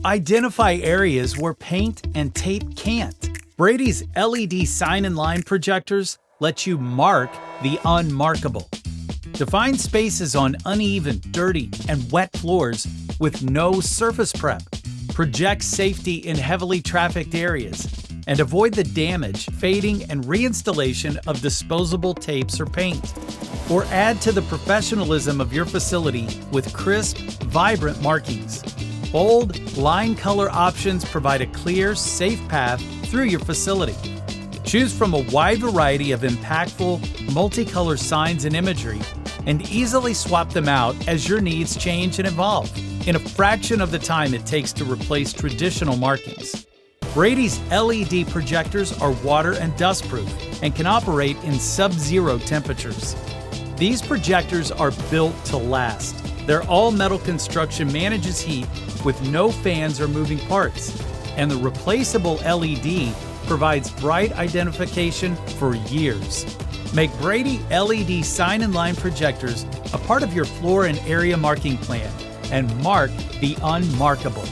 Identify areas where paint and tape can't. Brady's LED sign and line projectors let you mark the unmarkable. Define spaces on uneven, dirty, and wet floors with no surface prep. Project safety in heavily trafficked areas. And avoid the damage, fading, and reinstallation of disposable tapes or paint. Or add to the professionalism of your facility with crisp, vibrant markings. Bold, line color options provide a clear, safe path through your facility. Choose from a wide variety of impactful, multicolor signs and imagery, and easily swap them out as your needs change and evolve in a fraction of the time it takes to replace traditional markings. Brady's LED projectors are water and dust proof and can operate in sub-zero temperatures. These projectors are built to last. Their all-metal construction manages heat with no fans or moving parts, and the replaceable LED provides bright identification for years. Make Brady LED sign and line projectors a part of your floor and area marking plan and mark the unmarkable.